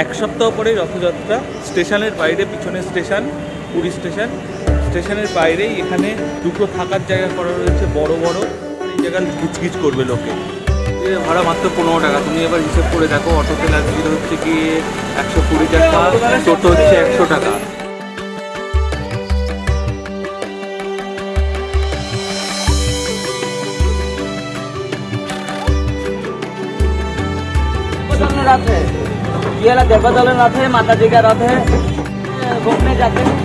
এক সপ্তাহ পরেই রথযাত্রা। স্টেশনের বাইরে, পিছনে স্টেশন, পুরী স্টেশন, স্টেশনের বাইরেই এখানে দুটো থাকার জায়গা করা রয়েছে বড় বড়। এই জায়গায় গিচগিচ করবে লোকে। ভাড়া মাত্র 15 টাকা। তুমি এবার হিসেব করে দেখো, অটোতে লাগবে হচ্ছে কি 120 টাকা, টোটো হচ্ছে 100 টাকা। रथ है, ये वाला देवदल रथ है, माता जी का रथ है, घूमने जाते हैं।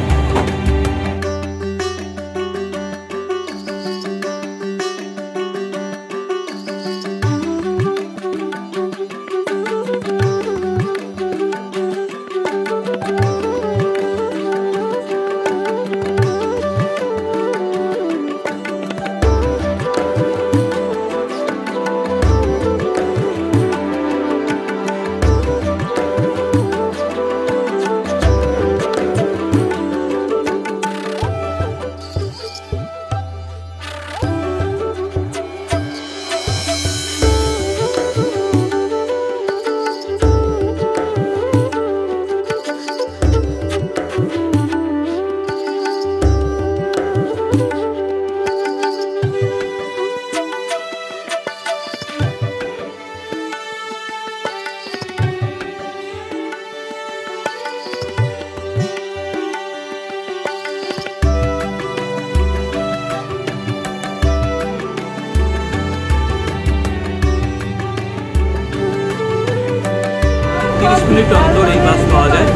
মিনিট অন্তর এই বাস পাওয়া যায়।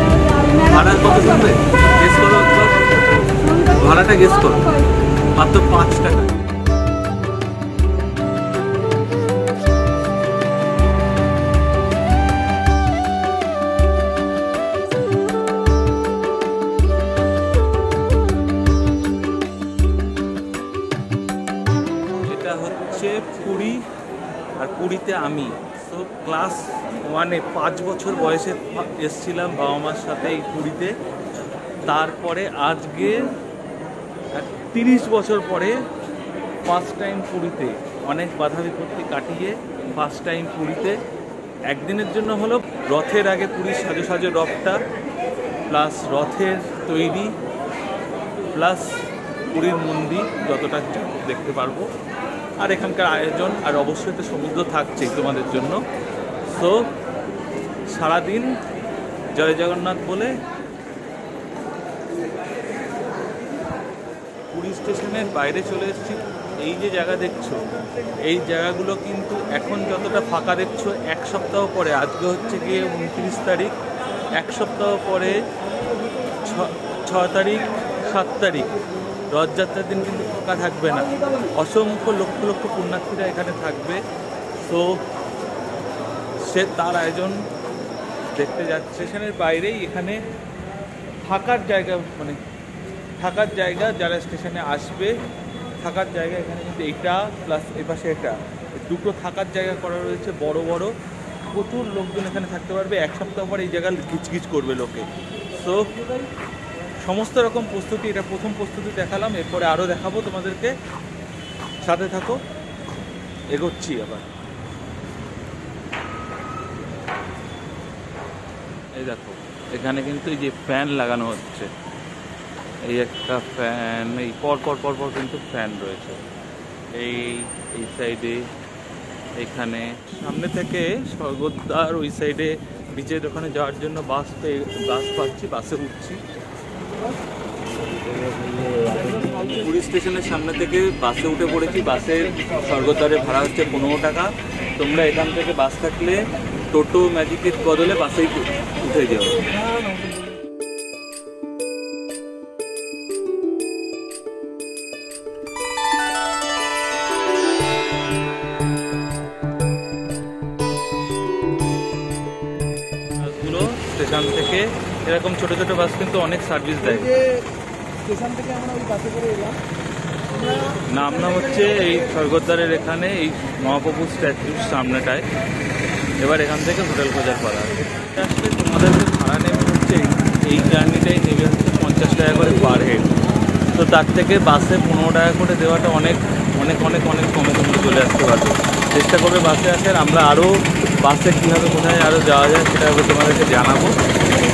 ভাড়া কত শুনবে? গেস করো, ভাড়াটা গেস করো। মাত্র 5 টাকা। এটা হচ্ছে পুরী, আর পুরীতে আমি তো ক্লাস 1-এ 5 বছর বয়সে এসেছিলাম বাবা মার সাথে এই পুরীতে। তারপরে আজকে 30 বছর পরে ফার্স্ট টাইম পুরীতে, অনেক বাধা বিপত্তি কাটিয়ে ফার্স্ট টাইম পুরীতে। একদিনের জন্য হলো। রথের আগে পুরীর সাজো সাজো রথটা, প্লাস রথের তৈরি, প্লাস পুরীর মন্দির যতটা দেখতে পারবো, আর এখানকার আয়োজন, আর অবশ্যই তো সমুদ্র থাকছেই তোমাদের জন্য। সো সারাদিন জয় জগন্নাথ বলে পুরী স্টেশনের বাইরে চলে এসেছি। এই যে জায়গা দেখছো, এই জায়গাগুলো কিন্তু এখন যতটা ফাঁকা দেখছো, 1 সপ্তাহ পরে, আজকে হচ্ছে গিয়ে 29 তারিখ, 1 সপ্তাহ পরে 6 তারিখ 7 তারিখ রথযাত্রার দিন কিন্তু ফাঁকা থাকবে না। অসংখ্য লক্ষ লক্ষ পুণ্যার্থীরা এখানে থাকবে। তো সে তার আয়োজন দেখতে যাচ্ছে। স্টেশনের বাইরেই এখানে থাকার জায়গা, মানে থাকার জায়গা, যারা স্টেশনে আসবে থাকার জায়গা এখানে কিন্তু এইটা প্লাস এপাশে এটা, দুটো থাকার জায়গা করা রয়েছে বড় বড়। প্রচুর লোকজন এখানে থাকতে পারবে। 1 সপ্তাহ পর এই জায়গা গিচগিচ করবে লোকে। সো সমস্ত রকম প্রস্তুতি, এটা প্রথম প্রস্তুতি দেখালাম, এরপরে আরও দেখাবো তোমাদেরকে। সাথে থাকো, এগোচ্ছি আবার। এই দেখো এখানে কিন্তু এই যে ফ্যান লাগানো হচ্ছে, এই একটা ফ্যান, এই পর পর পর পর কিন্তু ফ্যান রয়েছে এই সাইডে। এখানে সামনে থেকে স্বর্গদ্বার ওই সাইডে বিচের ওখানে যাওয়ার জন্য বাস পাচ্ছি, বাসে উঠছি। পুরী স্টেশনের সামনে থেকে বাসে উঠে পড়েছি। বাসের স্বর্গদ্বারের ভাড়া হচ্ছে 15 টাকা। তোমরা এখান থেকে বাস থাকলে টোটো ম্যাজিকের বদলে বাসেই উঠে যাও। বাসগুলো স্টেশন থেকে এরকম ছোট ছোট বাস কিন্তু অনেক সার্ভিস দেয়। স্টেশন থেকে আমরা ওই বাসে করে এলাম। নামনা হচ্ছে এই স্বর্গদ্বারের এখানে, এই মহাপ্রভু স্ট্যাচুর সামনেটায়। এবার এখান থেকে হোটেল খোঁজার পালা। আসলে তোমাদেরকে ভাড়া নেবে হচ্ছে এই জার্নিটাই নেবে হচ্ছে 50 টাকা করে পার হেড। তো তার থেকে বাসে 15 টাকা করে দেওয়াটা অনেক অনেক অনেক অনেক কমে তোমরা চলে আসতে পারবে। চেষ্টা করবে বাসে আসার। আমরা আরও বাসে কীভাবে কোথায় আরও যাওয়া যায় সেটা তোমাদেরকে জানাবো।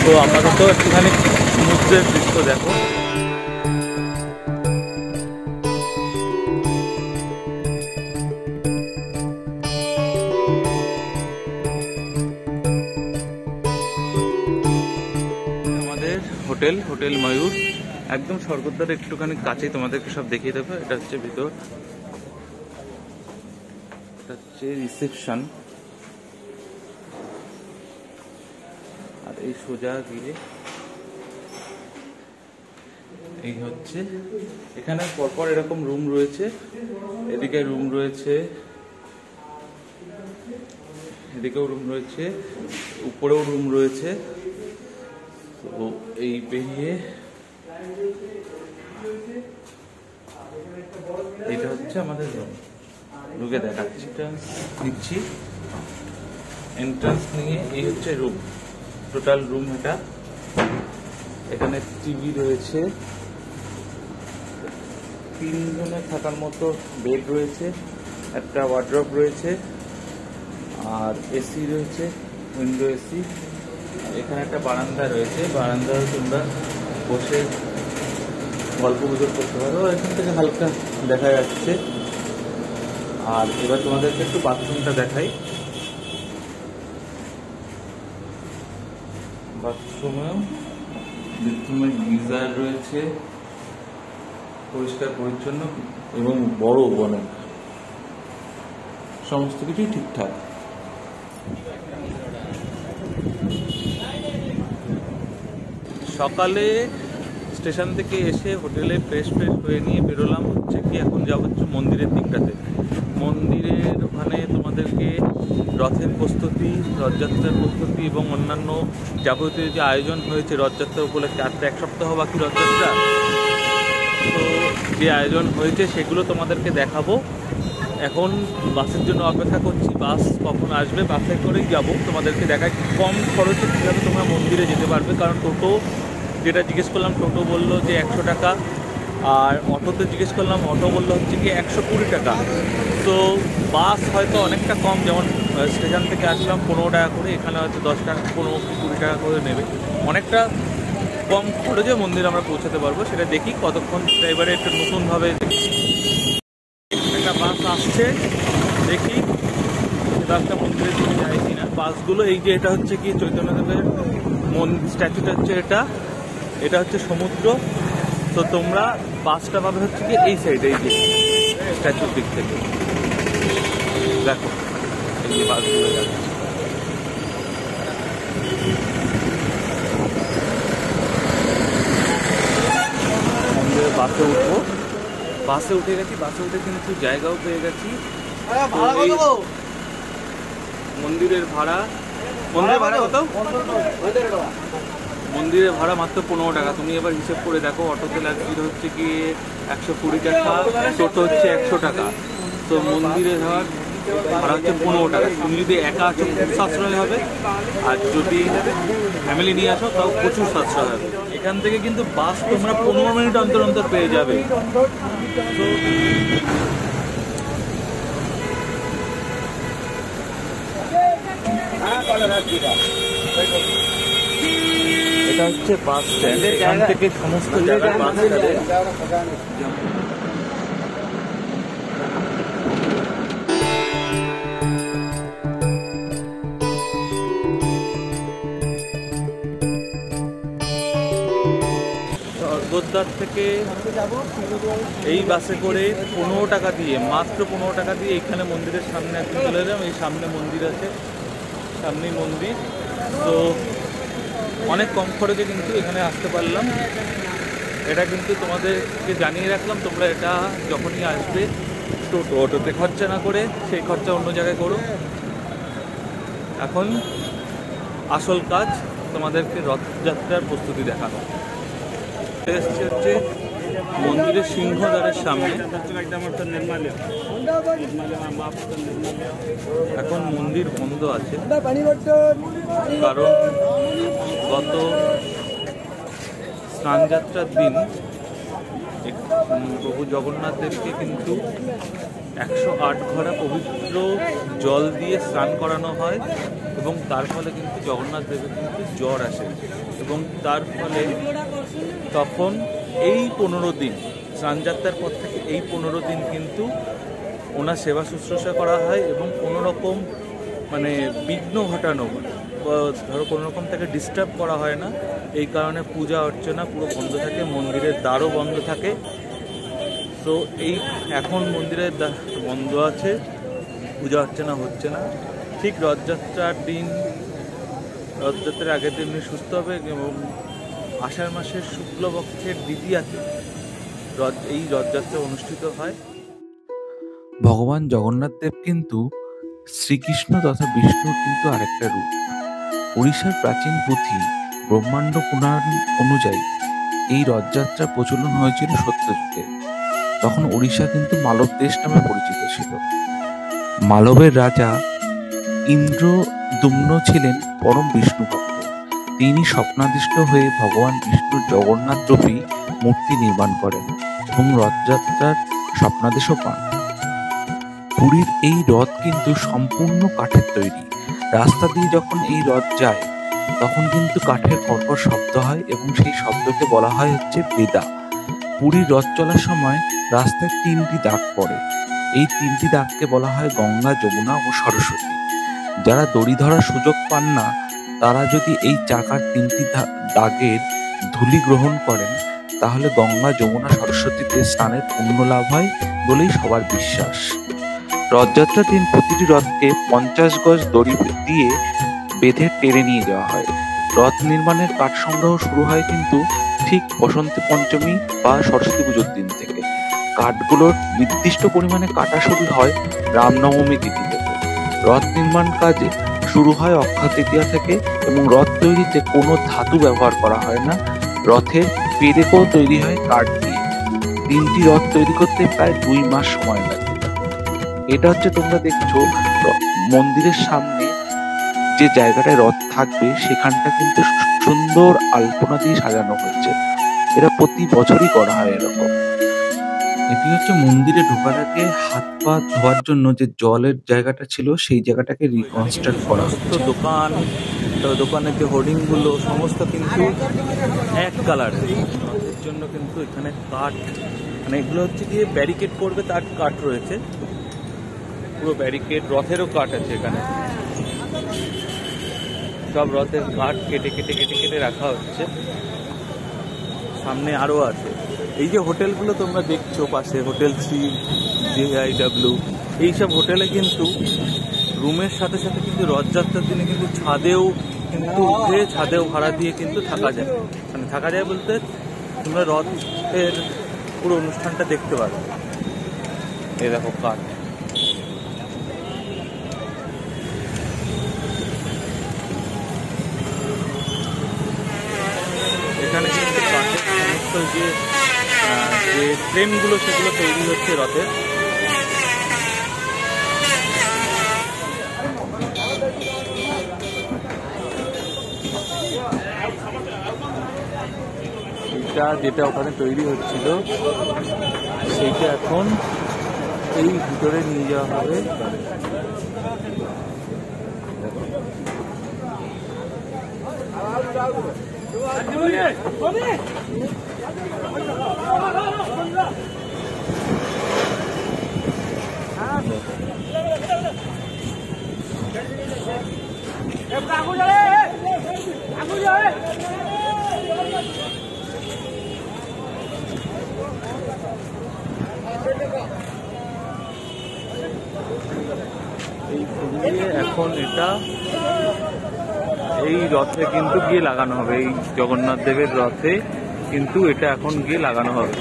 তো আপাতত একটুখানি সমুদ্রের দৃশ্য দেখো। হোটেল ময়ূর একদম স্বর্গদ্বার একটুখানি কাছেই তোমাদেরকে সব দেখিয়ে দেবো। এটা হচ্ছে ভিতর, এটা হচ্ছে রিসেপশন। আর এই সোজা গিয়ে এই হচ্ছে, এখানে পরপর এরকম রুম রয়েছে, এদিকে রুম রয়েছে, এদিকেও রুম রয়েছে, উপরেও রুম রয়েছে। তো এই পেরিয়ে এটা হচ্ছে আমাদের রুম, ঢুকে দেখাচ্ছি, দিচ্ছি এন্ট্রান্স নিয়ে। এই হচ্ছে রুম, টোটাল রুম এটা। এখানে টিভি রয়েছে, 3 জনের থাকার মতো বেড রয়েছে, একটা ওয়ার্ড্রপ রয়েছে, আর এসি রয়েছে, উইন্ডো এসি। এখানে একটা বারান্দা রয়েছে, বারান্দায় তোমরা বসে গল্প গুজব করতে পারো, এখান থেকে হালকা দেখা যাচ্ছে। আর এবার তোমাদেরকে একটু বাথরুমটা দেখাই। বাথরুমে গিজার রয়েছে, পরিষ্কার পরিচ্ছন্ন এবং বড় অনেক, সমস্ত কিছুই ঠিকঠাক। সকালে স্টেশন থেকে এসে হোটেলে ফ্রেশ হয়ে নিয়ে বেরোলাম হচ্ছে কি, এখন যাবো হচ্ছে মন্দিরের দিকটাতে। মন্দিরের ওখানে তোমাদেরকে রথের প্রস্তুতি, রথযাত্রার প্রস্তুতি এবং অন্যান্য যাবতীয় যে আয়োজন হয়েছে রথযাত্রা উপলক্ষে, আর 1 সপ্তাহ বাকি রথযাত্রা, তো যে আয়োজন হয়েছে সেগুলো তোমাদেরকে দেখাবো। এখন বাসের জন্য অপেক্ষা করছি, বাস কখন আসবে, বাসে করেই যাবো। তোমাদেরকে দেখাই কম খরচে কীভাবে তোমরা মন্দিরে যেতে পারবে, কারণ টোটো যেটা জিজ্ঞেস করলাম, টোটো বললো যে 100 টাকা, আর অটোতে জিজ্ঞেস করলাম, অটো বললো হচ্ছে কি 120 টাকা। তো বাস হয়তো অনেকটা কম, যেমন স্টেশন থেকে আসলাম 15 টাকা করে, এখানে হয়তো 10 টাকা 15-20 টাকা করে নেবে, অনেকটা কম খরচে মন্দির আমরা পৌঁছাতে পারবো। সেটা দেখি কতক্ষণ, এবারে একটু নতুনভাবে একটা বাস আসছে, দেখি বাসটা মন্দিরের দিকে যায় কিনা। বাসগুলো এই যে, এটা হচ্ছে কি চৈতন্যদেবের স্ট্যাচুটা হচ্ছে এটা হচ্ছে সমুদ্র। তো তোমরা বাসটা পাবে হচ্ছে কি এই সাইডে, এই যে স্ট্যাচুর দিক থেকে দেখো, এই যে বাসগুলো যাচ্ছে। মন্দিরে বাসে উঠবো, বাসে উঠে গেছি, বাসে উঠে কিন্তু জায়গাও পেয়ে গেছি। মন্দিরের ভাড়া কত? মন্দিরের ভাড়া মাত্র 15 টাকা। তুমি এবার হিসেব করে দেখো, অটোতে লাগছিল হচ্ছে কি 120 টাকা, টোটো হচ্ছে 100 টাকা। তো মন্দিরের ভাড়া হচ্ছে 15 টাকা। তুমি যদি একা আসো খুব সাশ্রয় হবে, আর যদি ফ্যামিলি নিয়ে আসো তাও প্রচুর সাশ্রয় হবে। এখান থেকে কিন্তু বাস তোমরা 15 মিনিট অন্তর অন্তর পেয়ে যাবে। এটা হচ্ছে বাস স্ট্যান্ড, এখান থেকে সমস্ত জায়গায় বাস ছাড়ে। স্বর্গদ্বার থেকে এই বাসে করে 15 টাকা দিয়ে, মাত্র 15 টাকা দিয়ে এখানে মন্দিরের সামনে একদিন চলে এলাম। এই সামনে মন্দির আছে, সামনেই মন্দির। তো অনেক কম খরচে কিন্তু এখানে আসতে পারলাম। এটা কিন্তু তোমাদেরকে জানিয়ে রাখলাম, তোমরা এটা যখনই আসবে অটোতে খরচা না করে সেই খরচা অন্য জায়গায় করো। এখন আসল কাজ তোমাদেরকে রথযাত্রার প্রস্তুতি দেখানো। এসছে হচ্ছে মন্দিরের সিংহদ্বারের সামনে। এখন মন্দির বন্ধ আছে, কারণ গত স্নানযাত্রার দিন একটু প্রভু জগন্নাথ দেবকে কিন্তু 108 ঘড়া পবিত্র জল দিয়ে স্নান করানো হয় এবং তার ফলে কিন্তু জগন্নাথ দেবের কিন্তু জ্বর আসে এবং তার ফলে তখন এই 15 দিন স্নানযাত্রার পর থেকে এই 15 দিন কিন্তু ওনার সেবা শুশ্রূষা করা হয় এবং কোনো রকম মানে বিঘ্ন ঘটানো বা ধরো কোনো রকম তাকে ডিস্টার্ব করা হয় না। এই কারণে পূজা অর্চনা পুরো বন্ধ থাকে, মন্দিরের দ্বারও বন্ধ থাকে। তো এই এখন মন্দিরের বন্ধ আছে, পূজা অর্চনা হচ্ছে না। ঠিক রথযাত্রার দিন, রথযাত্রার আগের দিন উনি সুস্থ হবে এবং আষাঢ় মাসের শুক্লপক্ষের দ্বিতীয়াতে এই রথযাত্রা অনুষ্ঠিত হয়। ভগবান জগন্নাথ দেব কিন্তু শ্রীকৃষ্ণ তথা বিষ্ণুর কিন্তু আরেকটা রূপ। উড়িষ্যার প্রাচীন পুঁথি ব্রহ্মাণ্ড পুরাণ অনুযায়ী এই রথযাত্রার প্রচলন হয়েছিল সত্যযুগে। তখন উড়িষ্যা কিন্তু মালব দেশ নামে পরিচিত ছিল। মালবের রাজা ইন্দ্রদুম্ন ছিলেন পরম বিষ্ণু ভক্ত। তিনি স্বপ্নাদিষ্ট হয়ে ভগবান বিষ্ণুর জগন্নাথ রূপী মূর্তি নির্মাণ করেন এবং রথযাত্রার স্বপ্নাদেশও পান। পুরীর এই রথ কিন্তু সম্পূর্ণ কাঠের তৈরি। রাস্তা দিয়ে যখন এই রথ যায় তখন কিন্তু কাঠের কর্কর শব্দ হয় এবং সেই শব্দকে বলা হয় হচ্ছে বেদা। পুরীর রথ চলার সময় রাস্তায় 3টি দাগ পড়ে। এই 3টি দাগকে বলা হয় গঙ্গা, যমুনা ও সরস্বতী। যারা দড়ি ধরার সুযোগ পান না তারা যদি এই চাকার 3টি দাগের ধূলি গ্রহণ করেন তাহলে গঙ্গা, যমুনা, সরস্বতীতে স্নানের পুণ্য লাভ হয় বলেই সবার বিশ্বাস। রথযাত্রার দিন প্রতিটি রথকে 50 গজ দড়ি দিয়ে বেঁধে টেনে নিয়ে যাওয়া হয়। রথ নির্মাণের কাঠ সংগ্রহ শুরু হয় কিন্তু ঠিক বসন্ত পঞ্চমী বা সরস্বতী পুজোর দিন থেকে। কাঠগুলোর নির্দিষ্ট পরিমাণে কাটা শুরু হয় রামনবমী তিথি থেকে। রথ নির্মাণ কাজ শুরু হয় অক্ষয় তৃতীয়া থেকে এবং রথ তৈরিতে কোনো ধাতু ব্যবহার করা হয় না। রথের পেরেকও তৈরি হয় কাঠ দিয়ে। 3টি রথ তৈরি করতে প্রায় 2 মাস সময় লাগে। এটা হচ্ছে তোমরা দেখছো মন্দিরের সামনে যে জায়গাটায় রথ থাকবে সেখানটা কিন্তু সুন্দর আলপনা দিয়ে সাজানো হয়েছে। এটা প্রতি বছরই করা হয় এরকম। এটি হচ্ছে মন্দিরে ঢোকার আগে হাত পা ধোয়ার জন্য যে জলের জায়গাটা ছিল সেই জায়গাটাকে রিকনস্ট্রাক্ট করা হচ্ছে। দোকান, দোকানের যে হোর্ডিংগুলো সমস্ত কিন্তু এক কালারের। এর জন্য কিন্তু এখানে কাঠ, মানে এগুলো হচ্ছে গিয়ে ব্যারিকেড করবে তার কাঠ রয়েছে, পুরো ব্যারিকেড। রথেরও কাঠ আছে এখানে, সব রথের কাঠ কেটে কেটে কেটে কেটে রাখা হচ্ছে। সামনে আরও আছে। এই যে হোটেলগুলো তোমরা দেখছো পাশে, হোটেল সি, JIW, এইসব হোটেলে কিন্তু রুমের সাথে সাথে কিন্তু রথযাত্রার দিনে কিন্তু ছাদেও কিন্তু উঠে ছাদেও ভাড়া দিয়ে কিন্তু থাকা যায়। মানে থাকা যায় বলতে তোমরা রথের পুরো অনুষ্ঠানটা দেখতে পারো। এই দেখো কাঠ। এখানে কিন্তু কাঠের সমস্ত যে ফ্রেমগুলো সেগুলো তৈরি হচ্ছে রথের। যেটা ওখানে তৈরি হচ্ছিল সেইটা এখন এই ভিতরে নিয়ে যাওয়া হবে। এই ফুলিয়ে এখন এটা এই রথে কিন্তু গিয়ে লাগানো হবে। এই জগন্নাথ দেবের রথে কিন্তু এটা এখন গিয়ে লাগানো হবে।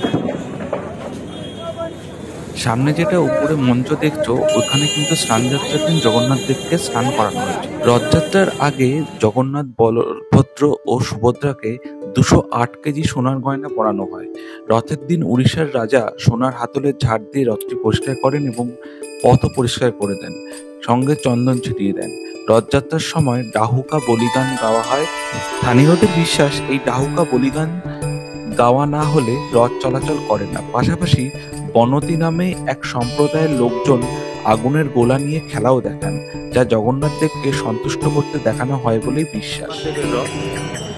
সামনে যেটা উপরে মঞ্চ দেখছো ওখানে কিন্তু স্নানযাত্রার দিন জগন্নাথ দেবকে স্নান করানো হয়েছে। রথযাত্রার আগে জগন্নাথ, বলভদ্র ও সুভদ্রাকে 208 কেজি সোনার গয়না পরানো হয়। রথের দিন উড়িষ্যার রাজা সোনার হাতলের ঝাড় দিয়ে রথটি পরিষ্কার করেন এবং পথ পরিষ্কার করে দেন, সঙ্গে চন্দন ছিটিয়ে দেন। রথযাত্রার সময় ডাহুকা বলিগান গাওয়া হয়। স্থানীয়দের বিশ্বাস এই ডাহুকা বলিগান গাওয়া না হলে রথ চলাচল করে না। পাশাপাশি বনতি নামে এক সম্প্রদায়ের লোকজন আগুনের গোলা নিয়ে খেলাও দেখান, যা জগন্নাথ দেবকে সন্তুষ্ট করতে দেখানো হয় বলেই বিশ্বাস। রথ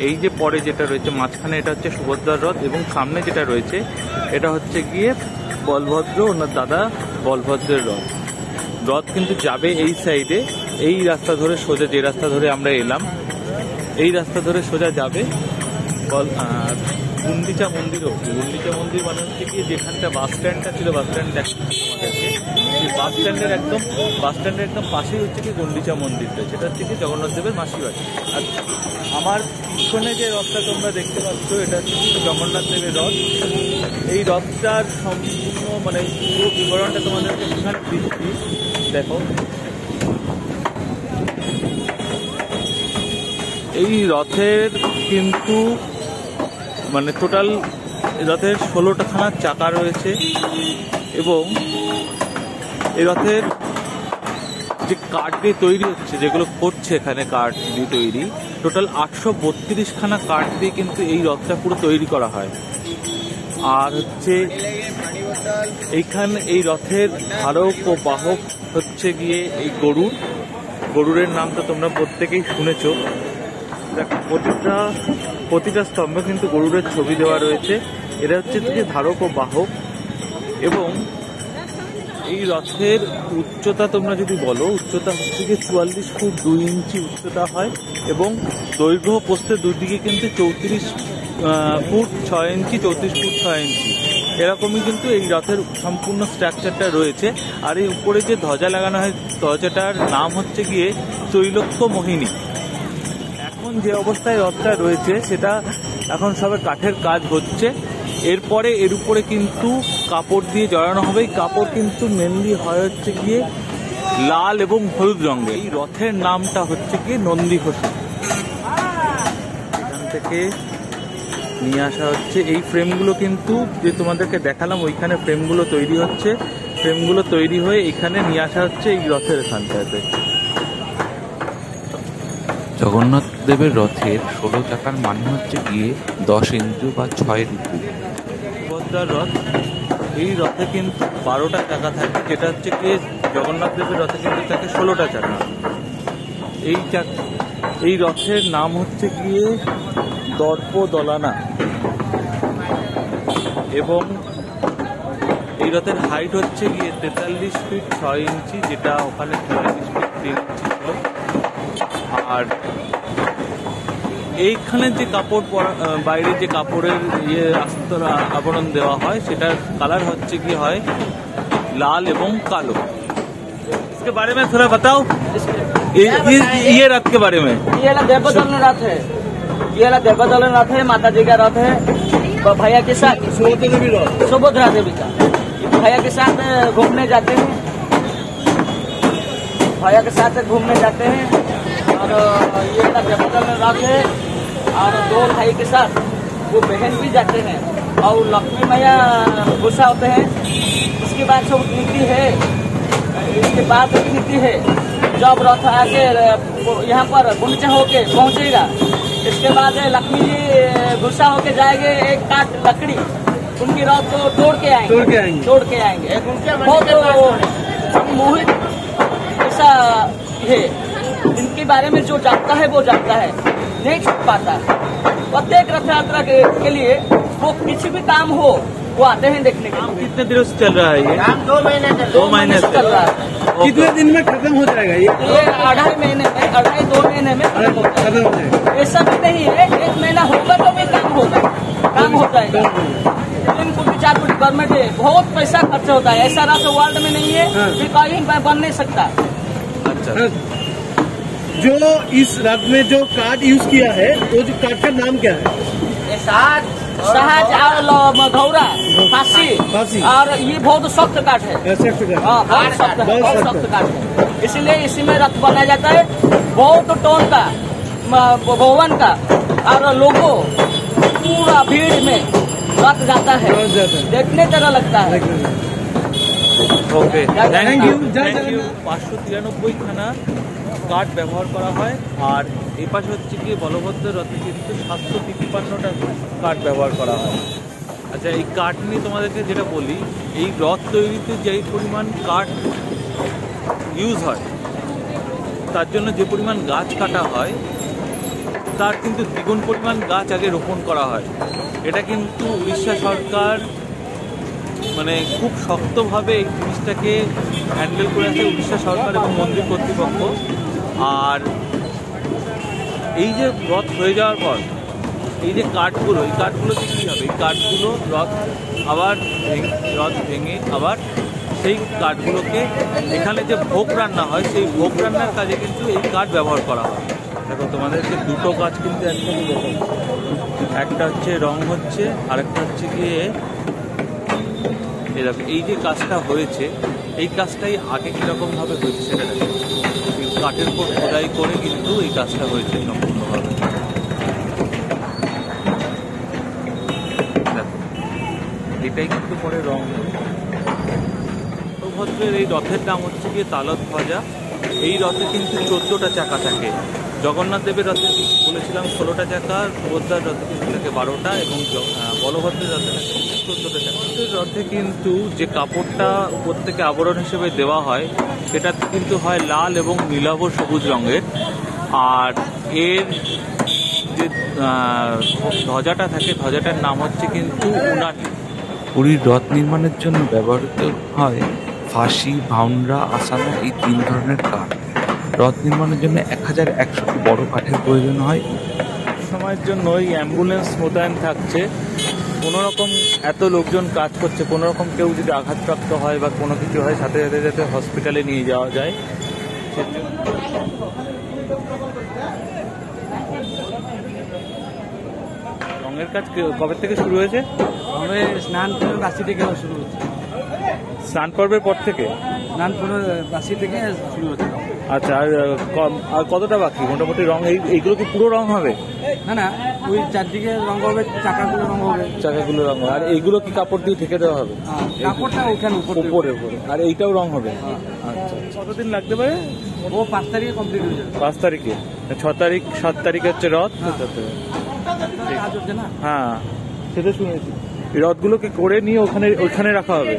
এই যে পরে যেটা রয়েছে মাঝখানে, এটা হচ্ছে সুভদ্রার রথ, এবং সামনে যেটা রয়েছে এটা হচ্ছে গিয়ে বলভদ্র, ওনার দাদা বলভদ্রের রথ। রথ কিন্তু যাবে এই সাইডে, এই রাস্তা ধরে সোজা, যে রাস্তা ধরে আমরা এলাম এই রাস্তা ধরে সোজা যাবে গুন্ডিচা মন্দির অবধি। গুন্ডিচা মন্দির মানে হচ্ছে গিয়ে যেখানটা বাস স্ট্যান্ডটা ছিল, বাস স্ট্যান্ড বাস স্ট্যান্ডের একদম পাশেই হচ্ছে কি গুন্ডিচা মন্দিরটা, সেটা হচ্ছে কি জগন্নাথ দেবের মাসির বাড়ি। আর আমার পিছনে যে রথটা তোমরা দেখতে পাচ্ছ এটা হচ্ছে জগন্নাথ দেবের রথ। এই রথটার সম্পূর্ণ মানে পুরো বিবরণটা তোমাদেরকে এখানে দিচ্ছি, দেখো। এই রথের কিন্তু মানে টোটাল রথের 16খানা চাকা রয়েছে, এবং এই রথের যে কাঠ দিয়ে তৈরি হচ্ছে, যেগুলো করছে এখানে কাঠ দিয়ে তৈরি, টোটাল 832খানা কাঠ দিয়ে কিন্তু এই রথটা পুরো তৈরি করা হয়। আর হচ্ছে এইখানে এই রথের ধারক ও বাহক হচ্ছে গিয়ে এই গরুরের নাম তো তোমরা প্রত্যেকেই শুনেছ। প্রতিটা স্তম্ভে কিন্তু গরুরের ছবি দেওয়া রয়েছে। এরা হচ্ছে থেকে ধারক ও বাহক। এবং এই রথের উচ্চতা তোমরা যদি বলো, উচ্চতা হচ্ছে গিয়ে 44 ফুট 2 ইঞ্চি উচ্চতা হয়, এবং দৈর্ঘ্য প্রস্থে দুদিকে কিন্তু 34 ফুট 6 ইঞ্চি, 34 ফুট 6 ইঞ্চি এরকমই কিন্তু এই রথের সম্পূর্ণ স্ট্রাকচারটা রয়েছে। আর এই উপরে যে ধ্বজা লাগানো হয়, ধ্বজাটার নাম হচ্ছে গিয়ে চৈলক্য মোহিনী। এখন যে অবস্থায় রথটা রয়েছে সেটা এখন সবে কাঠের কাজ হচ্ছে। এরপরে এর উপরে কিন্তু কাপড় দিয়ে জড়ানো হবে। এই কাপড় কিন্তু মেনলি হয় হচ্ছে গিয়ে লাল এবং হলুদ রঙের। এই রথের নামটা হচ্ছে গিয়ে নন্দীঘোষ। এখান থেকে নিয়ে আসা হচ্ছে এই ফ্রেমগুলো, কিন্তু যে তোমাদেরকে দেখালাম ওইখানে ফ্রেমগুলো তৈরি হচ্ছে। ফ্রেমগুলো তৈরি হয়ে এখানে নিয়ে আসা হচ্ছে এই রথের এখানটাতে। জগন্নাথ দেবের রথের 16 চাকার মানে হচ্ছে গিয়ে 10 ইঞ্চি বা 6 ঋতু। সুভদ্রার রথ, এই রথে কিন্তু 12টা চাকা থাকে, যেটা হচ্ছে গিয়ে জগন্নাথ দেবের রথে কিন্তু থাকে 16টা চাকা। এই রথের নাম হচ্ছে গিয়ে দর্প দলানা, এবং এই রথের হাইট হচ্ছে গিয়ে 43 ফিট 6 ইঞ্চি, যেটা ওখানে 43 ফিট 3 ইঞ্চি ছিল। আর এইখানে যে কাপড় বাইরে যে কাপড়ের আস্তর আবরণ দেওয়া হয়, সেটার কালার হচ্ছে কি হয় লাল এবং কালো। इसके बारे में थोड़ा बताओ, ये रथ के बारे में। ये देवदलन रथ है, ये देवदलन रथ है, माता जी का रथ है, तो भैया के साथ सुभद्रा देवी का भैया के साथ घूमने जाते हैं, भैया के साथ घूमने जाते हैं। और ये देवदलन रथ है, और 2 भाई के साथ वो बहन भी जाते हैं, और लक्ष्मी मैया गुस्सा होते हैं। इसके बाद सब नीति है, इसके बाद नीति है जब रथ आके यहाँ पर गुंडीचा होके पहुँचेगा, इसके बाद लक्ष्मी जी गुस्सा होके जाएंगे, एक काट लकड़ी उनकी रथ को तोड़ के आएंगे। बहुत मोहित ऐसा है, इनके बारे में जो जानता है वो जानता है, नहीं छुप पाता। प्रत्येक रथ यात्रा के लिए वो किसी भी काम हो वो आते हैं देखने के लिए। कितने दिनों से चल रहा है ये? 2 महीने से चल रहा है। कितने दिन में खत्म हो जाएगा ये? 2.5 महीने में खत्म हो जाएगा। ऐसा भी नहीं है 1 महीना होगा तो भी काम हो जाएगा। 3 कोटी 4 कोटी गवर्नमेंट है, बहुत पैसा खर्च होता है। ऐसा रास्ता वर्ल्ड में नहीं है, फिर कहीं बन नहीं सकता। अच्छा, जो इस रथ में जो कार्ड यूज किया है, वो जो कार्ड का नाम क्या है? सहज और घौरा फांसी, और ये बहुत सख्त काट है। हाँ, बहुत सख्त काट है, इसलिए इसी में रथ बनाया जाता है। बहुत टोन का भवन का और लोगों पूरा भीड़ में रथ जाता है, देखने तरह लगता है। Okay, thank you. 593 खाना কাঠ ব্যবহার করা হয়। আর এই পাশে হচ্ছে গিয়ে বলভদ্রের রথে কিন্তু 753টা কাঠ ব্যবহার করা হয়। আচ্ছা, এই কাঠ নিয়ে তোমাদেরকে যেটা বলি, এই রথ তৈরিতে যেই পরিমাণ কাঠ ইউজ হয়, তার জন্য যে পরিমাণ গাছ কাটা হয় তার কিন্তু দ্বিগুণ পরিমাণ গাছ আগে রোপণ করা হয়। এটা কিন্তু উড়িষ্যা সরকার মানে খুব শক্তভাবে এই জিনিসটাকে হ্যান্ডেল করে আছে, উড়িষ্যা সরকার এবং মন্দির কর্তৃপক্ষ। আর এই যে রথ হয়ে যাওয়ার পর এই যে কাঠগুলো, এই কাঠগুলোতে কী হবে, এই কাঠগুলো রথ ভেঙে আবার সেই কাঠগুলোকে এখানে যে ভোগ রান্না হয়, সেই ভোগ রান্নার কাজে কিন্তু এই কাঠ ব্যবহার করা হয়। দেখো তোমাদেরকে দুটো কাজ কিন্তু একসাথে দেখাচ্ছি, একটা হচ্ছে রং হচ্ছে, আরেকটা হচ্ছে গিয়ে দেখো এই যে কাজটা হয়েছে, এই কাজটাই আগে কীরকমভাবে হয়েছে সেটা দেখো। কাঠের উপর খোদাই করে কিন্তু এই কাজটা হয়েছে সম্পূর্ণভাবে। দেখো এটাই কিন্তু পরে রং। বলভদ্রের এই রথের নাম হচ্ছে গিয়ে তালধ্বজা। এই রথে কিন্তু 14টা চাকা থাকে। জগন্নাথ দেবের রথে বলেছিলাম 16টা চাকা, সুভদ্রার রথে কিন্তু থাকে 12টা, এবং বলভদ্রের রথে থাকে 14টা চাকা। রথে কিন্তু যে কাপড়টা উপর থেকে আবরণ হিসেবে দেওয়া হয় সেটা কিন্তু হয় লাল এবং নীলাভ সবুজ রঙের। আর এর যে ধ্বজাটা থাকে, ধ্বজাটার নাম হচ্ছে কিন্তু উনাটি। পুরীর রথ নির্মাণের জন্য ব্যবহৃত হয় ফাঁসি, ভাউন্ডা, আসানা এই 3 ধরনের কাঠ। রথ নির্মাণের জন্য 1100টি বড় কাঠের প্রয়োজন হয়। সময়ের জন্য এই অ্যাম্বুলেন্স মোতায়েন থাকছে। কোনোরকম এত লোকজন কাজ করছে, কোনোরকম কেউ যদি আঘাতপ্রাপ্ত হয় বা কোনো কিছু হয়, সাথে সাথে যাতে হসপিটালে নিয়ে যাওয়া যায় সেজন্য। রঙের কাজ কবে থেকে শুরু হয়েছে? স্নান পূর্ণ বাসি থেকে শুরু হচ্ছে। স্নান পর্বের পর থেকে? স্নান পূর্ণ বাসি থেকে শুরু হচ্ছে। আচ্ছা, আর কতটা বাকি মোটামুটি রং? এইগুলো কি পুরো রং হবে? না, ওই চারদিকে রং হবে, চাকাগুলো রং হবে। চাকাগুলো রং হবে। আর এইগুলো কি কাপড় দিয়ে ঢেকে দেওয়া হবে? কাপড়টা ওখানে উপরে। আর এইটাও রং হবে? আচ্ছা, কতদিন লাগতে পারে? ও 5 তারিখে কমপ্লিট হয়ে যাবে। 5 তারিখে? 6 তারিখ 7 তারিখে হচ্ছে রথ। কাজ হচ্ছে না? হ্যাঁ, সেটা শুনেছি। রথগুলোকে করে নিয়ে ওখানে রাখা হবে?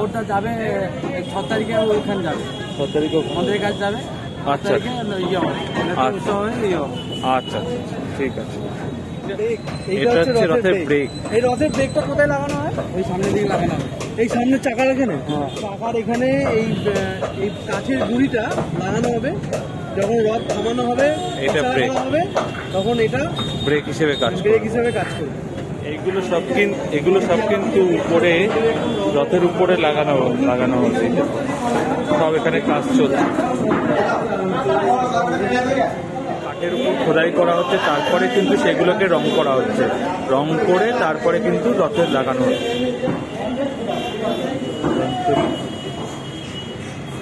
ওটা যাবে 6 তারিখে, ওইখানে যাবে 6 তারিখে মন্দিরের কাজ যাবে। আচ্ছা আচ্ছা, ঠিক আছে। এটা হচ্ছে রথের ব্রেক। এই রথের ব্রেকটা কোথায় লাগানো হয়? ওই সামনের দিকে লাগানো হবে। এই সামনের চাকার এখানে, চাকার এখানে এই কাঠের গুঁড়িটা লাগানো হবে। যখন রথ থামানো হবে, এটা ব্রেক হবে, তখন এটা ব্রেক হিসেবে কাজ করবে। এগুলো সব কিন্তু উপরে, রথের উপরে লাগানো হচ্ছে। সব এখানে কাজ চলছে। কাঠের উপর খোদাই করা হচ্ছে, তারপরে কিন্তু সেগুলোকে রং করা হচ্ছে। রং করে তারপরে কিন্তু রথের লাগানো হচ্ছে।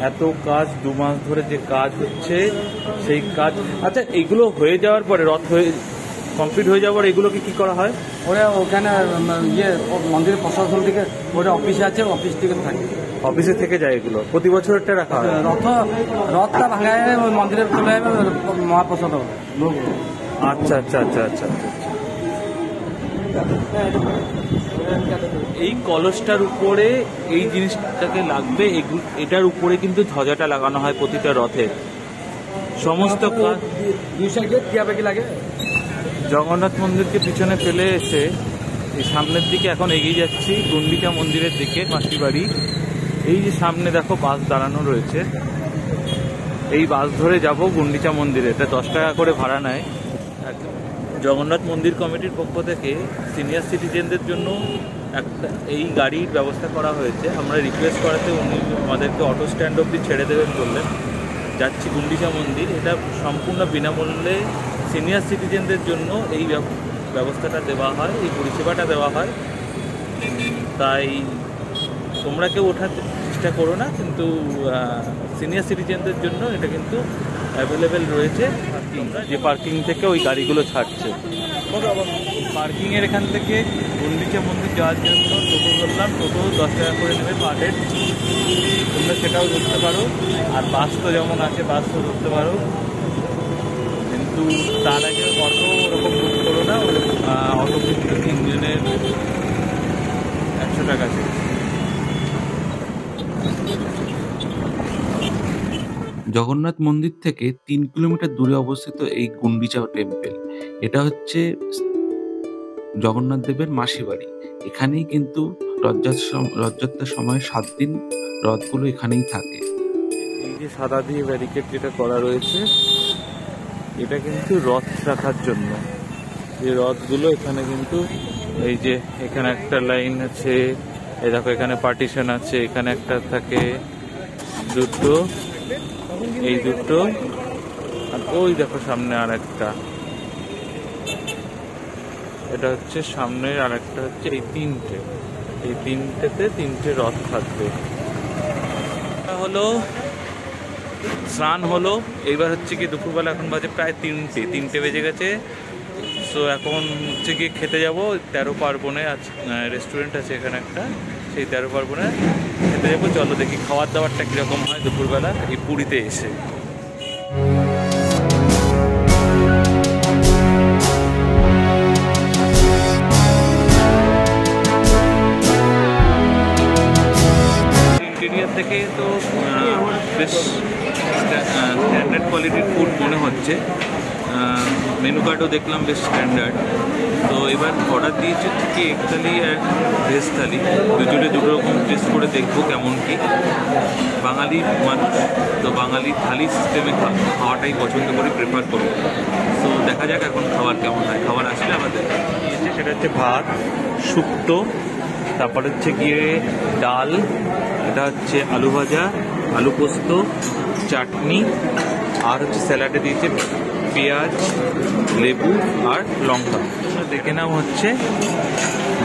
এত কাজ 2 মাস ধরে যে কাজ হচ্ছে, সেই কাজ। আচ্ছা, এগুলো হয়ে যাওয়ার পরে, রথ কমপ্লিট হয়ে যাওয়ার এগুলোকে কি করা হয়? ওরা ওখানে মন্দিরের প্রশাসন থেকে ওটা অফিসে আছে, অফিস থেকে থাকে। অফিসে থেকে যায় এগুলো? প্রতি বছর একটা রাখা হয়? রথটা ভাঙায় ওই মন্দিরে চলে যাবে মহাপ্রসাদ। আচ্ছা। এই কলসটার উপরে এই জিনিসটাকে লাগবে, এটার উপরে কিন্তু ধ্বজাটা লাগানো হয় প্রতিটা রথে। সমস্ত কাজ 2 সাইডে কি লাগে। জগন্নাথ মন্দিরকে পিছনে ফেলে এসে এই সামনের দিকে এখন এগিয়ে যাচ্ছি গুন্ডিচা মন্দিরের দিকে, মাসির বাড়ি। এই যে সামনে দেখো বাস দাঁড়ানো রয়েছে, এই বাস ধরে যাব গুন্ডিচা মন্দিরে। এটা 10 টাকা করে ভাড়া নেয়। জগন্নাথ মন্দির কমিটির পক্ষ থেকে সিনিয়র সিটিজেনদের জন্য এই গাড়ির ব্যবস্থা করা হয়েছে। আমরা রিকোয়েস্ট করাতে উনি আমাদেরকে অটো স্ট্যান্ড অবধি ছেড়ে দেবেন বললেন। যাচ্ছি গুন্ডিচা মন্দির। এটা সম্পূর্ণ বিনামূল্যে সিনিয়র সিটিজেনদের জন্য এই ব্যবস্থাটা দেওয়া হয়, এই পরিষেবাটা দেওয়া হয়। তাই তোমরা কেউ ওঠার চেষ্টা করো না, কিন্তু সিনিয়র সিটিজেনদের জন্য এটা কিন্তু অ্যাভেলেবেল রয়েছে। যে পার্কিং থেকে ওই গাড়িগুলো ছাড়ছে। পার্কিংয়ের এখান থেকে গুন্ডিচা মন্দির যাওয়ার জন্য টোটো ধরলাম। টোটো 10 টাকা করে নেবে পার হেড, তোমরা সেটাও ধরতে পারো। আর বাস তো যেমন আছে বাস তো ধরতে পারো, কিন্তু তার আগে অটো ওরকম বুক করো না। অটো কিন্তু 3 জনের 100 টাকা আছে। জগন্নাথ মন্দির থেকে 3 কিলোমিটার দূরে অবস্থিত এই গুন্ডিচা টেম্পল, এটা হচ্ছে জগন্নাথ দেবের মাসি বাড়ি। এখানেই কিন্তু রথযাত্রার সময় 7 দিন রথগুলো এখানেই থাকে। এই যে সাদা দিয়ে ব্যারিকেড যেটা করা রয়েছে, এটা কিন্তু রথ রাখার জন্য। যে রথগুলো এখানে কিন্তু এই যে এখানে একটা লাইন আছে, এই দেখো এখানে পার্টিশন আছে, এখানে একটা থাকে, দুটো, এই দুটো, আর ওই দেখো সামনে আর একটা, এটা হচ্ছে সামনে, আর একটা হচ্ছে এই তিনটেতে 3টে রথ থাকবে। এটা হলো স্নান হলো। এইবার হচ্ছে কি দুপুরবেলা, এখন বাজে প্রায় 3টে বেজে গেছে। সো এখন হচ্ছে কি খেতে যাব 13 পার্বণে। রেস্টুরেন্ট আছে এখানে একটা, সেই 13 পার্বণে খেতে যাবো। চলো দেখি খাওয়ার দাওয়ারটা কীরকম হয় দুপুরবেলা এই পুরীতে এসে। ইন্টেরিয়ার থেকে তো বেশ স্ট্যান্ডার্ড কোয়ালিটির ফুড মনে হচ্ছে। মেনু কার্ডও দেখলাম বেশ স্ট্যান্ডার্ড। তো এবার অর্ডার দিয়েছি কি এগ থালি আর ভেজ থালি, দুটো রকম টেস্ট করে দেখবো কেমন কি। বাঙালি মানুষ তো বাঙালি থালি সিস্টেমে খাওয়াটাই পছন্দ করি, প্রেফার করি। তো দেখা যাক এখন খাবার কেমন হয়। খাবার আসলে আমাদের দিয়েছে, সেটা হচ্ছে ভাত, শুক্তো, তারপর হচ্ছে গিয়ে ডাল, এটা হচ্ছে আলু ভাজা, আলু পোস্ত, চাটনি, আর হচ্ছে স্যালাডে দিয়েছে পেঁয়াজ, লেবু আর লঙ্কা। দেখে নাও হচ্ছে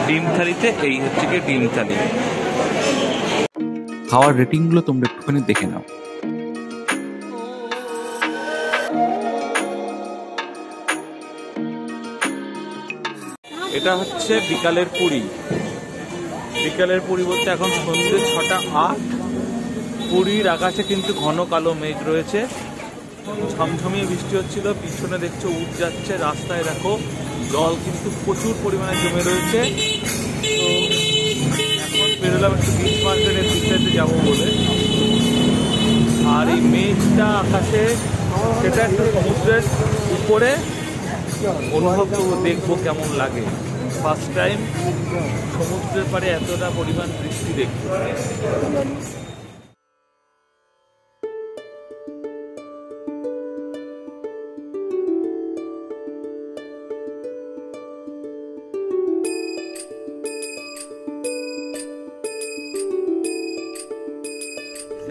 ডিম থালিতে, এই হচ্ছে গিয়ে ডিম থালি। খাওয়ার রেটিংগুলো তোমরা একটুখানি দেখে নাও। এটা হচ্ছে বিকালের পুরী। বিকালের পুরী বলতে এখন সন্ধ্যে 6:08। পুরীর আকাশে কিন্তু ঘন কালো মেঘ রয়েছে, ঝমঝমিয়ে বৃষ্টি হচ্ছিল। পিছনে দেখছো উঠ যাচ্ছে, রাস্তায় দেখো জল কিন্তু প্রচুর পরিমাণে জমে রয়েছে। তো এখন বেরোলাম একটু বিচ মার্কেটের দিকটাতে যাবো বলে। আর এই মেঘটা আকাশে, সেটা একটু সমুদ্রের উপরে অনুভব করবো, দেখবো কেমন লাগে। ফার্স্ট টাইম সমুদ্রের পাড়ে এতটা পরিমাণ বৃষ্টি দেখবো।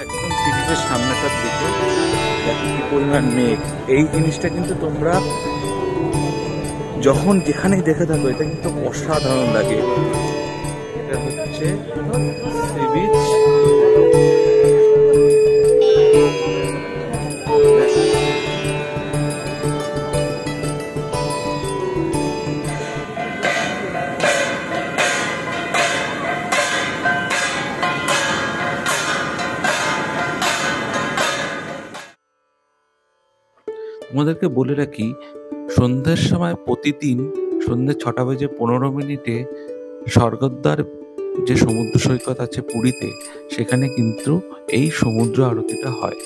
একদম সিরিজের সামনেটার দিকে কি পরিমাণ মেঘ, এই জিনিসটা কিন্তু তোমরা যখন যেখানেই দেখে থাকো এটা কিন্তু অসাধারণ লাগে। এটা হচ্ছে সি বিচ। তোমাদেরকে বলে রাখি, সন্ধ্যার সময় প্রতিদিন সন্ধ্যে 6:15 স্বর্গদ্বার যে সমুদ্র সৈকত আছে পুরীতে, সেখানে কিন্তু এই সমুদ্র আরতিটা হয়।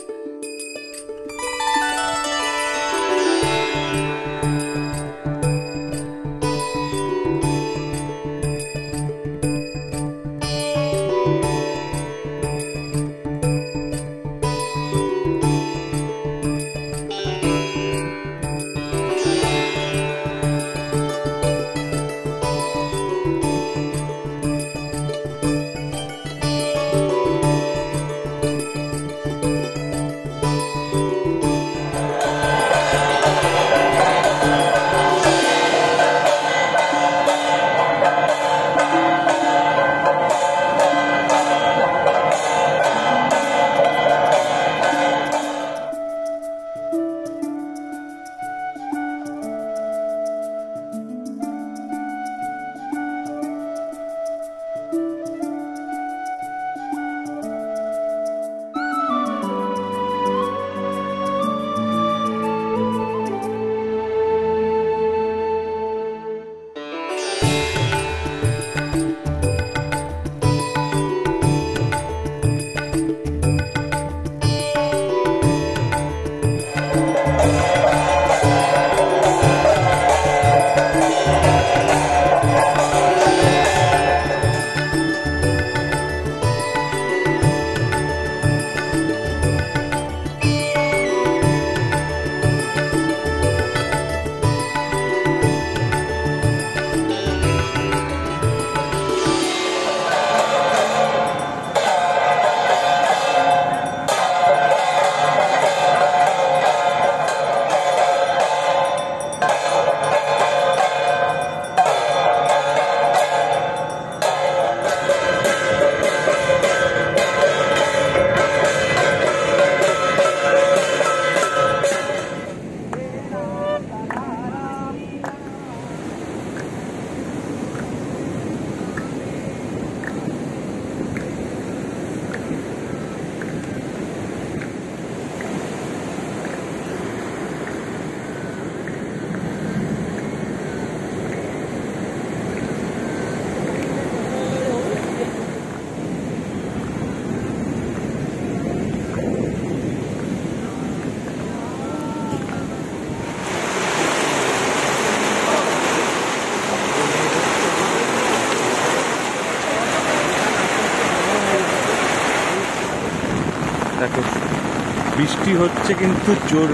বৃষ্টি হচ্ছে কিন্তু জোর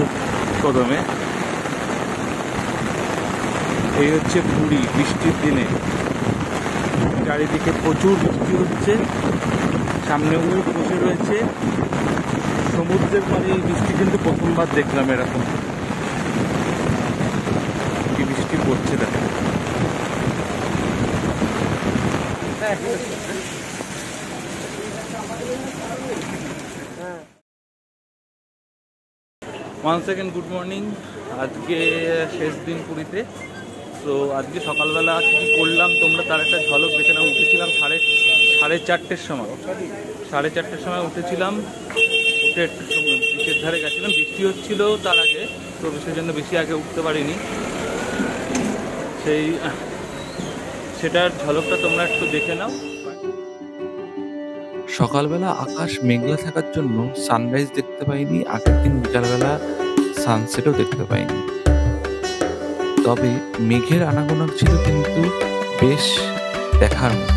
কদমে। এই হচ্ছে পুরী বৃষ্টির দিনে, চারিদিকে প্রচুর বৃষ্টি হচ্ছে, সামনে উট বসে রয়েছে সমুদ্রের পাড়ে। এই বৃষ্টি কিন্তু প্রথমবার দেখলাম এরকম, কি বৃষ্টি পড়ছে দেখো। One second good morning. আজকে শেষ দিন পুরীতে। তো আজকে সকালবেলা কী করলাম তোমরা তার একটা ঝলক দেখে নাও। উঠেছিলাম সাড়ে চারটের সময় উঠেছিলাম। উঠে একটু বিচের ধারে গেছিলাম, বৃষ্টি হচ্ছিল তার আগে, তো বৃষ্টির জন্য বেশি আগে উঠতে পারিনি। সেটার ঝলকটা তোমরা একটু দেখে নাও। সকালবেলা আকাশ মেঘলা থাকার জন্য সানরাইজ দেখতে পাইনি, আগের দিন বিকালবেলা সানসেটও দেখতে পাইনি। তবে মেঘের আনাগোনা ছিল কিন্তু বেশ দেখার মতো।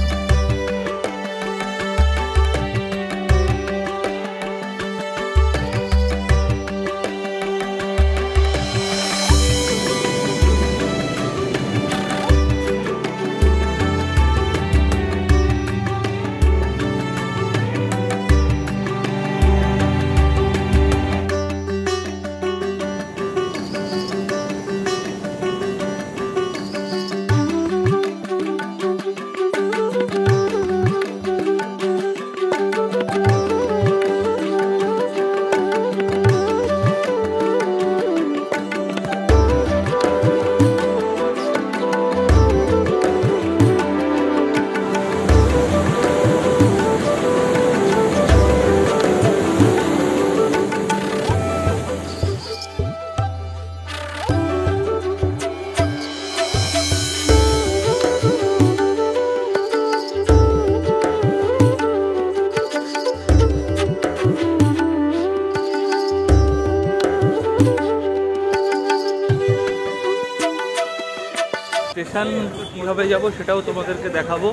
স্টেশন কীভাবে যাব সেটাও তোমাদেরকে দেখাবো।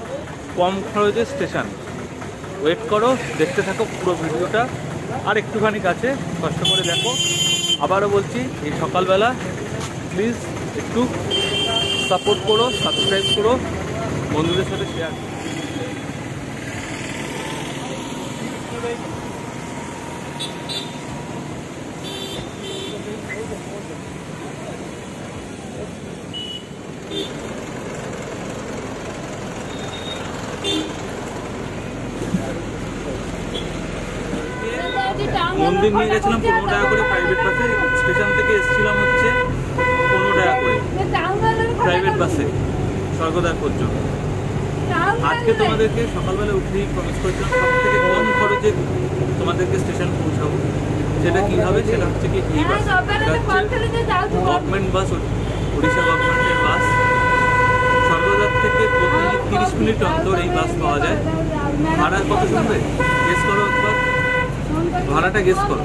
কম খরচে স্টেশন, ওয়েট করো, দেখতে থাকো পুরো ভিডিওটা। আর একটুখানি কাছে কষ্ট করে দেখো। আবারও বলছি, এই সকালবেলা প্লিজ একটু সাপোর্ট করো, সাবস্ক্রাইব করো, বন্ধুদের সাথে শেয়ার। মন্দির নিয়ে গেছিলাম 15 টাকা করে প্রাইভেট বাসে। স্টেশন থেকে এসেছিলাম হচ্ছে 15 টাকা করে প্রাইভেট বাসে স্বর্গদ্বার পর্যন্ত। আজকে তোমাদেরকে সকালবেলা উঠেই প্রমিস করেছিলাম সব থেকে কম খরচে তোমাদেরকে স্টেশন পৌঁছাবো। সেটা কী হবে, সেটা হচ্ছে কি এই বাস, গভর্নমেন্ট বাস, উড়িষ্যা গভর্নমেন্টের বাস। স্বর্গদ্বার থেকে প্রতি 30 মিনিট অন্তর এই বাস পাওয়া যায়। ভাড়া কত শুনবে গেস করো একবার, ভাড়াটা গেস করো।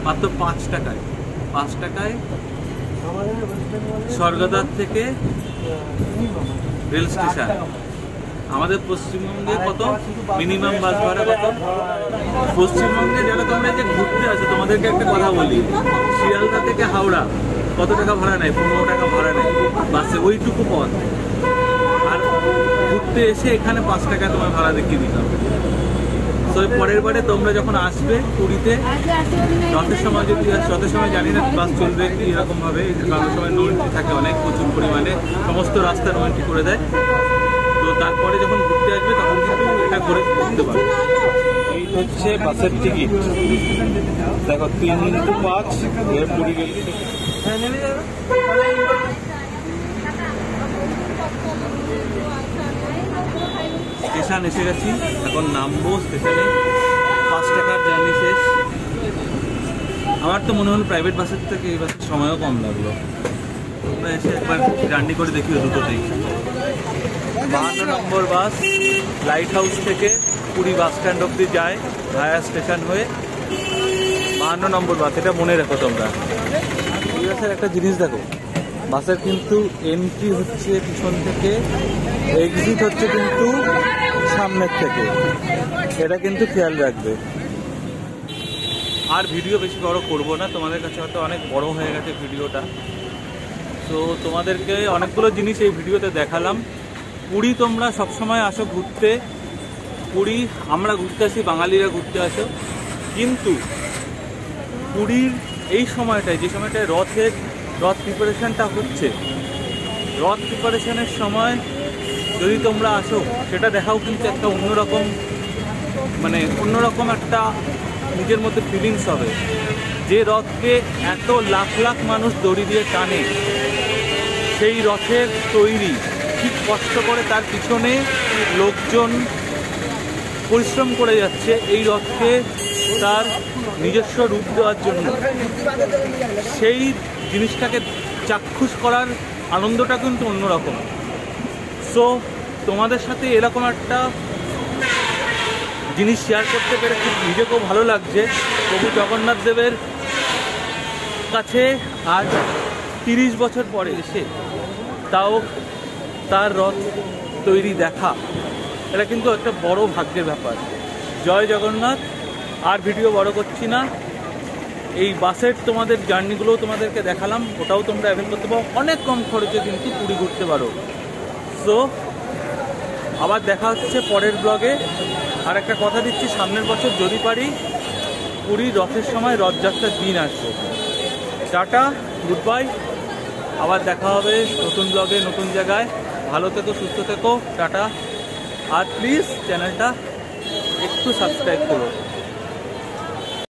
মাত্র 5 টাকায়, 5 টাকায় স্বর্গদ্বার থেকে রেল স্টেশন। আমাদের পশ্চিমবঙ্গে কত মিনিমাম বাস ভাড়া কত? পশ্চিমবঙ্গে যারা তোমরা যে ঘুরতে আসো তোমাদেরকে একটা কথা বলি, শিয়ালদা থেকে হাওড়া কত টাকা ভাড়া নেয়? 15 টাকা ভাড়া নেয় বাসে, ওইটুকু পথ। আর ঘুরতে এসে এখানে 5 টাকা তোমার ভাড়া দেখিয়ে দিতে হবে। তো পরের বারে তোমরা যখন আসবে পুরীতে, যথেষ্ট সময় যদি যথেষ্ট সময় জানি না বাস চলবে কি এরকমভাবে, কারোর সময় নো এন্ট্রি থাকে অনেক প্রচুর পরিমাণে, সমস্ত রাস্তা নো এন্ট্রি করে দেয়। তো তারপরে যখন ঘুরতে আসবে তখন কিন্তু এটা করে দিতে পারবে। এই হচ্ছে বাসের টিকিট, দেখো 3x5 পুরী রেল স্টেশন এসে গেছি। এখন নামবো স্টেশনে, 5 টাকার জার্নি শেষ। আমার তো মনে হলো প্রাইভেট বাসের থেকে এই বাসের সময়ও কম লাগলো। আমরা এসে একবার জার্নি করে দেখিও দুটোতেই। 52 নম্বর বাস লাইট হাউস থেকে পুরী বাস স্ট্যান্ড অব্দি যায় ভায়া স্টেশন হয়ে। 52 নম্বর বাস, এটা মনে রাখো তোমরা। এই বাসের একটা জিনিস দেখো, বাসের কিন্তু এন্ট্রি হচ্ছে পিছন থেকে, এক্সিট হচ্ছে কিন্তু সামনের থেকে, এটা কিন্তু খেয়াল রাখবে। আর ভিডিও বেশি বড় করব না, তোমাদের কাছে হয়তো অনেক বড় হয়ে গেছে ভিডিওটা। তো তোমাদেরকে অনেকগুলো জিনিস এই ভিডিওতে দেখালাম। পুরী তোমরা সবসময় আসো ঘুরতে, পুরী আমরা ঘুরতে আসি, বাঙালিরা ঘুরতে আসো, কিন্তু পুরীর এই সময়টায়, যে সময়টায় রথ প্রিপারেশনটা হচ্ছে, রথ প্রিপারেশনের সময় যদি তোমরা আসো সেটা দেখাও কিন্তু একটা অন্যরকম একটা নিজের মধ্যে ফিলিংস হবে। যে রথকে এত লাখ লাখ মানুষ দড়ি দিয়ে টানে, সেই রথের তৈরি ঠিক কষ্ট করে তার পিছনে লোকজন পরিশ্রম করে যাচ্ছে এই রথকে তার নিজস্ব রূপ দেওয়ার জন্য। সেই জিনিসটাকে চাক্ষুষ করার আনন্দটা কিন্তু অন্যরকম। সো তোমাদের সাথে এরকম একটা জিনিস শেয়ার করতে পেরে খুব নিজেকেও ভালো লাগছে। প্রভু জগন্নাথ দেবের কাছে আজ 30 বছর পরে এসে তাও তার রথ তৈরি দেখা, এটা কিন্তু একটা বড় ভাগ্যের ব্যাপার। জয় জগন্নাথ। আর ভিডিও বড় করছি না, এই বাসের তোমাদের জার্নিগুলোও তোমাদেরকে দেখালাম, ওটাও তোমরা অ্যাভেল করতে পারো, অনেক কম খরচে কিন্তু পুরী ঘুরতে পারো। সো আবার দেখা হচ্ছে পরের ব্লগে। আর একটা কথা দিচ্ছি, সামনের বছর যদি পারি পুরী রথের সময় রথযাত্রার দিন আসবো। টাটা, গুড বাই, আবার দেখা হবে নতুন ব্লগে নতুন জায়গায়। ভালো থেকো, সুস্থ থেকো, টাটা। আর প্লিজ চ্যানেলটা একটু সাবস্ক্রাইব করো।